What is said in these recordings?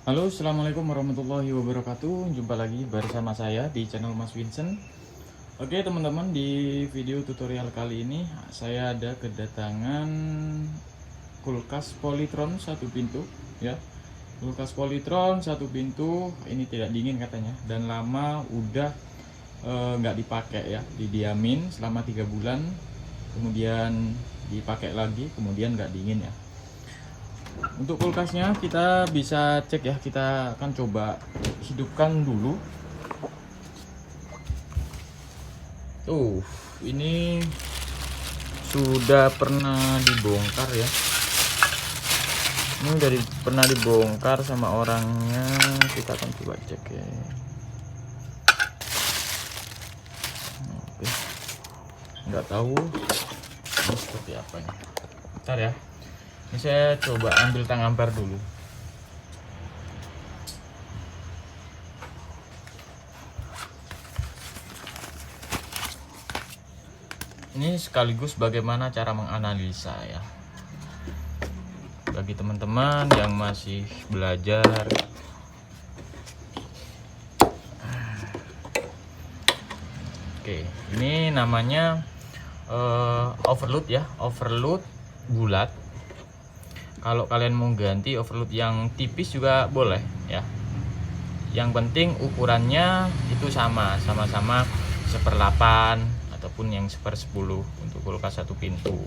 Halo, assalamualaikum warahmatullahi wabarakatuh. Jumpa lagi bersama saya di channel Mas Vincent. Oke teman-teman, di video tutorial kali ini saya ada kedatangan kulkas Polytron satu pintu ya. Kulkas Polytron satu pintu ini tidak dingin katanya, dan lama udah nggak dipakai ya, didiamin selama 3 bulan, kemudian dipakai lagi, kemudian nggak dingin ya. Untuk kulkasnya kita bisa cek ya, kita akan coba hidupkan dulu. Ini sudah pernah dibongkar ya. Ini udah pernah dibongkar sama orangnya. Kita akan coba cek ya. Oke. Nggak tahu ini seperti apa nih. Bentar ya. Ini saya coba ambil tang ampere dulu. Ini sekaligus bagaimana cara menganalisa ya, bagi teman-teman yang masih belajar. Oke, ini namanya overload ya, overload bulat. Kalau kalian mau ganti overload yang tipis juga boleh ya. Yang penting ukurannya itu sama-sama 1/8 ataupun yang 1/10 untuk kulkas satu pintu.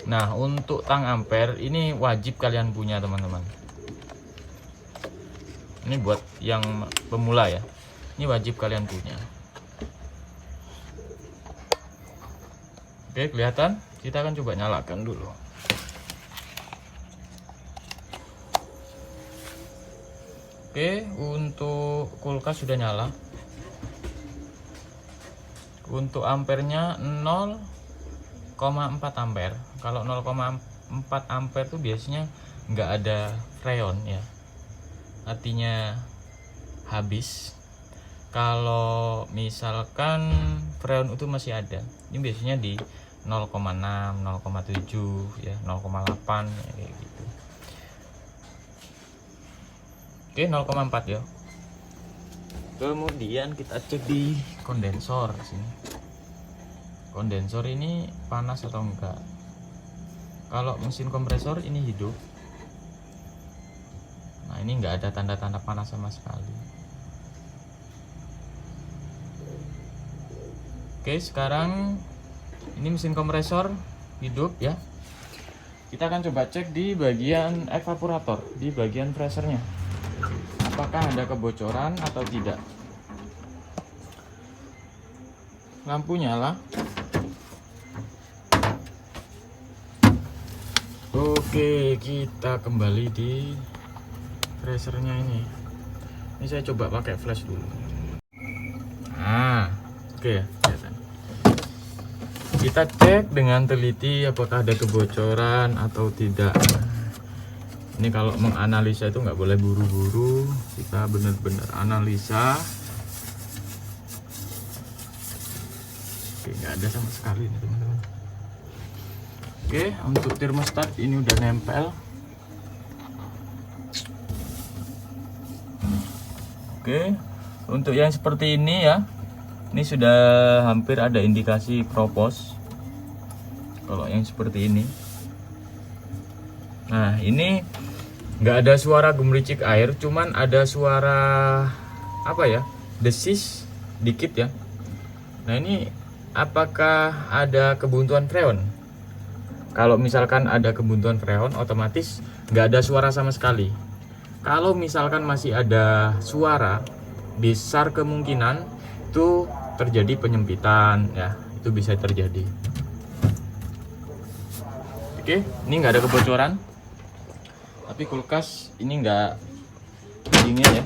Nah, untuk tang ampere ini wajib kalian punya teman-teman. Ini buat yang pemula ya. Ini wajib kalian punya. Oke, kelihatan? Kita akan coba nyalakan dulu. Oke, untuk kulkas sudah nyala. Untuk ampernya 0,4 ampere. Kalau 0,4 ampere itu biasanya nggak ada freon ya. Artinya habis. Kalau misalkan freon itu masih ada, ini biasanya di 0,6, 0,7 ya, 0,8 ya, kayak gitu. Oke, 0,4 ya. Kemudian kita cek di kondensor sini. Kondensor ini panas atau enggak. Kalau mesin kompresor ini hidup. Nah, ini enggak ada tanda-tanda panas sama sekali. Oke, sekarang ini mesin kompresor hidup ya. Kita akan coba cek di bagian evaporator, di bagian freezernya. Apakah ada kebocoran atau tidak. Lampu nyala. Oke, kita kembali di freezernya ini. Ini saya coba pakai flash dulu. Nah, oke ya, kelihatan. Kita cek dengan teliti apakah ada kebocoran atau tidak. Ini kalau menganalisa itu nggak boleh buru-buru, kita benar-benar analisa. Oke, nggak ada sama sekali nih teman-teman. Oke, untuk termostat ini udah nempel. Oke, untuk yang seperti ini ya, ini sudah hampir ada indikasi propos. Kalau yang seperti ini, nah ini nggak ada suara gemericik air, cuman ada suara apa ya, desis dikit ya. Nah, ini apakah ada kebuntuan freon? Kalau misalkan ada kebuntuan freon, otomatis nggak ada suara sama sekali. Kalau misalkan masih ada suara, besar kemungkinan itu terjadi penyempitan ya, itu bisa terjadi. Oke, ini nggak ada kebocoran, tapi kulkas ini nggak dingin ya.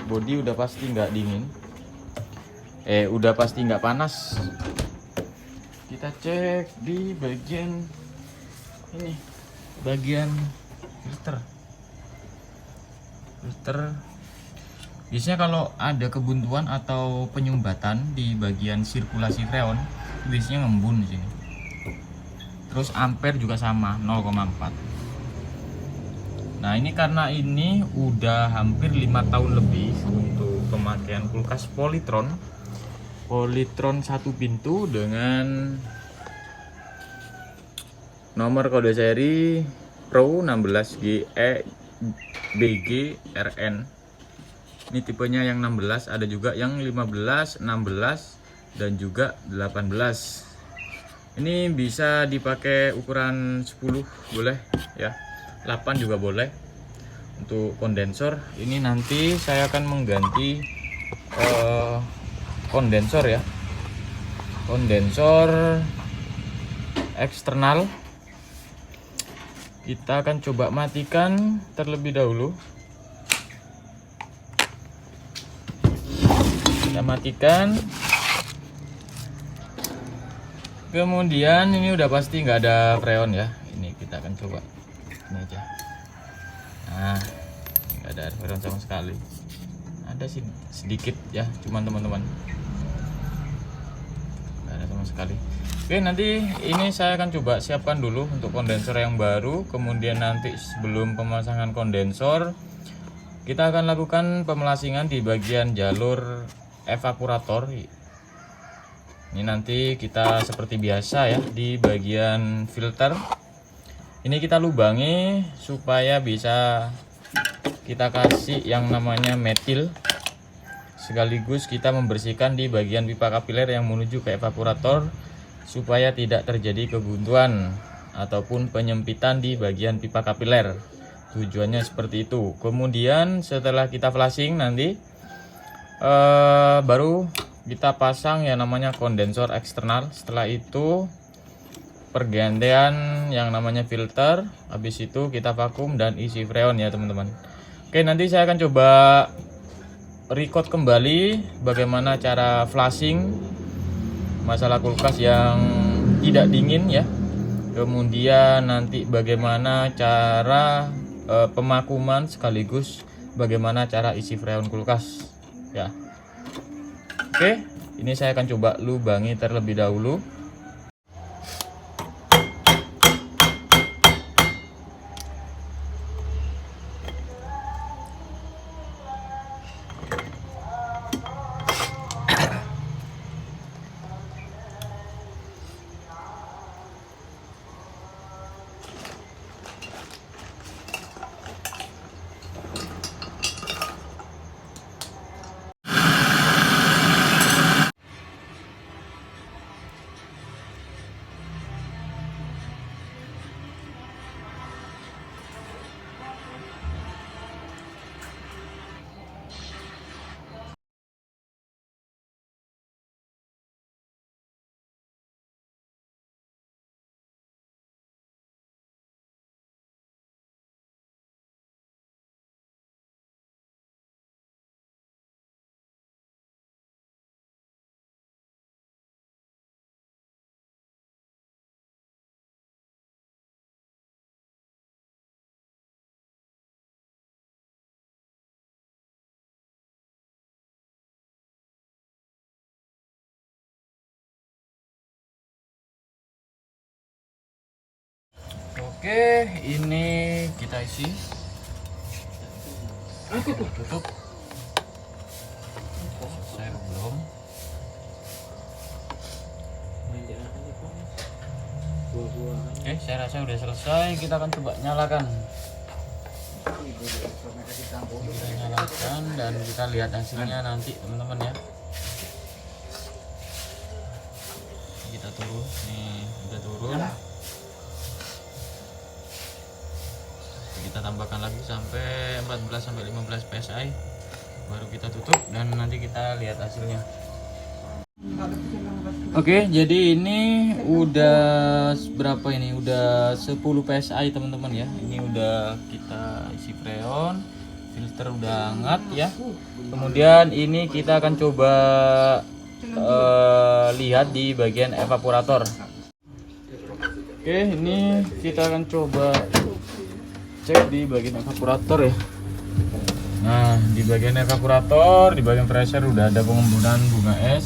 Bodi udah pasti nggak dingin, udah pasti nggak panas. Kita cek di bagian ini, bagian filter. Biasanya kalau ada kebuntuan atau penyumbatan di bagian sirkulasi freon, biasanya ngembun di sini. Terus ampere juga sama 0,4. Nah ini karena ini udah hampir 5 tahun lebih untuk pemakaian kulkas Polytron satu pintu dengan nomor kode seri Pro 16GE BG RN. Ini tipenya yang 16, ada juga yang 15, 16 dan juga 18. Ini bisa dipakai ukuran 10 boleh ya, 8 juga boleh. Untuk kondensor ini nanti saya akan mengganti kondensor ya, kondensor eksternal. Kita akan coba matikan terlebih dahulu. Kita matikan. Kemudian ini udah pasti nggak ada freon ya. Ini kita akan coba ini aja. Nah, nggak ada freon sama sekali. Ada sih sedikit ya, cuman teman-teman nggak ada sama sekali. Oke, nanti ini saya akan coba siapkan dulu untuk kondensor yang baru. Kemudian nanti sebelum pemasangan kondensor, kita akan lakukan pemelasingan di bagian jalur evaporator. Ini nanti kita seperti biasa ya, di bagian filter. Ini kita lubangi supaya bisa kita kasih yang namanya metil. Sekaligus kita membersihkan di bagian pipa kapiler yang menuju ke evaporator, supaya tidak terjadi kebuntuan ataupun penyempitan di bagian pipa kapiler. Tujuannya seperti itu. Kemudian setelah kita flashing nanti baru kita pasang yang namanya kondensor eksternal. Setelah itu pergantian yang namanya filter. Habis itu kita vakum dan isi freon ya teman-teman. Oke, nanti saya akan coba record kembali bagaimana cara flashing masalah kulkas yang tidak dingin ya. Kemudian nanti bagaimana cara pemakuman, sekaligus bagaimana cara isi freon kulkas ya. Oke, ini saya akan coba lubangi terlebih dahulu. Oke, ini kita isi. Kita tutup. Selesai belum? Oke, saya rasa udah selesai. Kita akan coba nyalakan. Kita nyalakan dan kita lihat hasilnya nanti teman-teman ya. Kita turun. Nih, udah turun. Kita tambahkan lagi sampai 14 sampai 15 psi, baru kita tutup dan nanti kita lihat hasilnya. Oke, jadi ini udah berapa ini? Udah 10 psi teman-teman ya. Ini udah kita isi freon, filter udah hangat ya. Kemudian ini kita akan coba lihat di bagian evaporator. Oke, ini kita akan coba cek di bagian evaporator ya. Nah, di bagian evaporator, di bagian pressure udah ada pengembunan bunga es,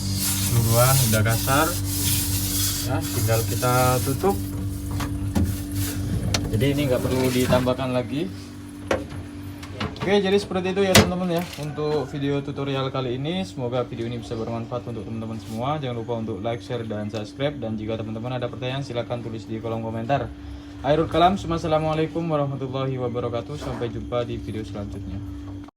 keseluruhan udah kasar. Ya, tinggal kita tutup. Jadi ini nggak perlu ditambahkan lagi. Oke, jadi seperti itu ya teman-teman ya untuk video tutorial kali ini. Semoga video ini bisa bermanfaat untuk teman-teman semua. Jangan lupa untuk like, share, dan subscribe. Dan jika teman-teman ada pertanyaan silahkan tulis di kolom komentar. Akhirul kalam, assalamualaikum warahmatullahi wabarakatuh. Sampai jumpa di video selanjutnya.